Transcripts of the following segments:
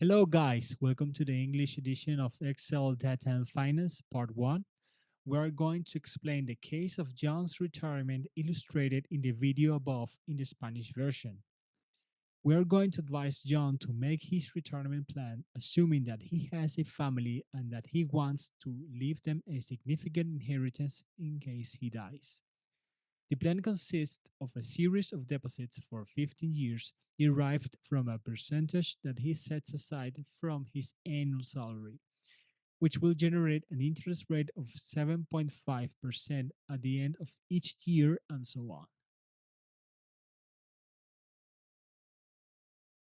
Hello, guys. Welcome to the English edition of Excel Data and Finance, Part 1. We are going to explain the case of John's retirement illustrated in the video above in the Spanish version. We are going to advise John to make his retirement plan, assuming that he has a family and that he wants to leave them a significant inheritance in case he dies. The plan consists of a series of deposits for 15 years derived from a percentage that he sets aside from his annual salary, which will generate an interest rate of 7.5% at the end of each year and so on.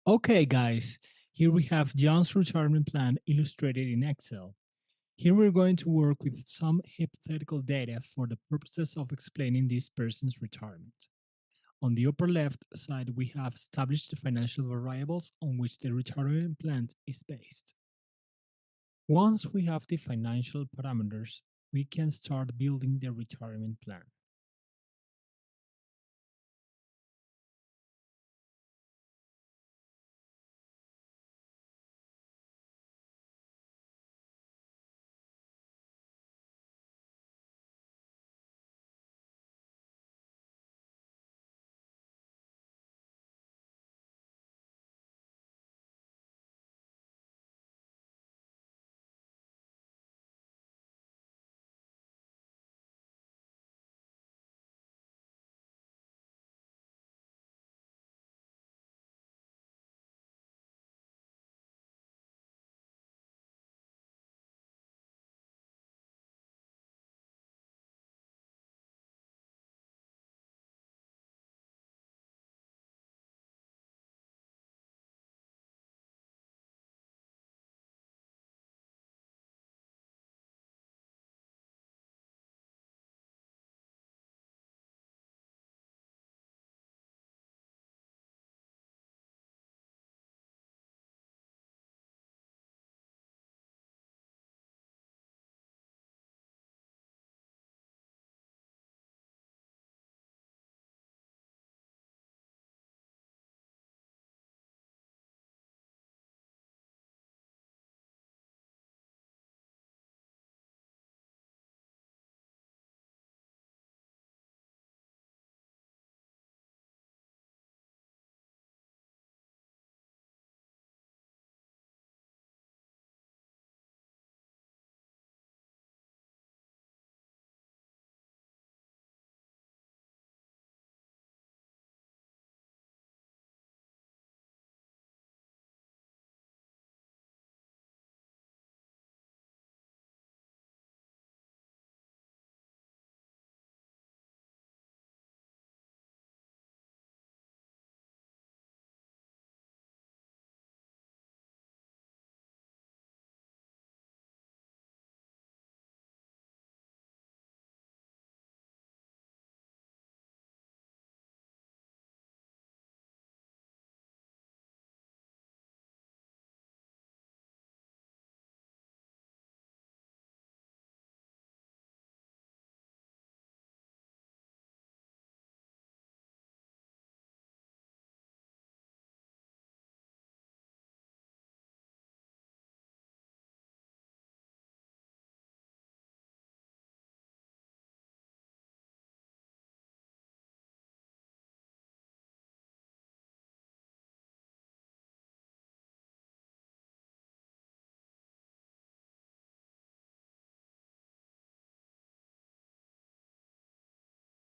Okay, guys, here we have John's retirement plan illustrated in Excel. Here we're going to work with some hypothetical data for the purposes of explaining this person's retirement. On the upper left side, we have established the financial variables on which the retirement plan is based. Once we have the financial parameters, we can start building the retirement plan.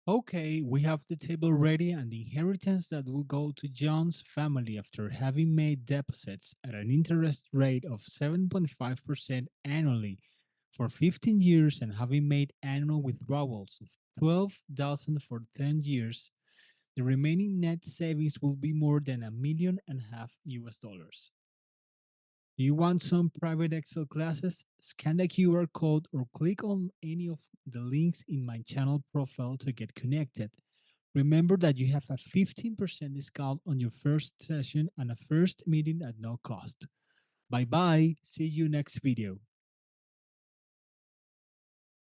Okay, we have the table ready and the inheritance that will go to John's family after having made deposits at an interest rate of 7.5% annually for 15 years and having made annual withdrawals of 12,000 for 10 years. The remaining net savings will be more than $1.5 million US dollars. Do you want some private Excel classes? Scan the QR code or click on any of the links in my channel profile to get connected. Remember that you have a 15% discount on your first session and a first meeting at no cost. Bye bye. See you next video.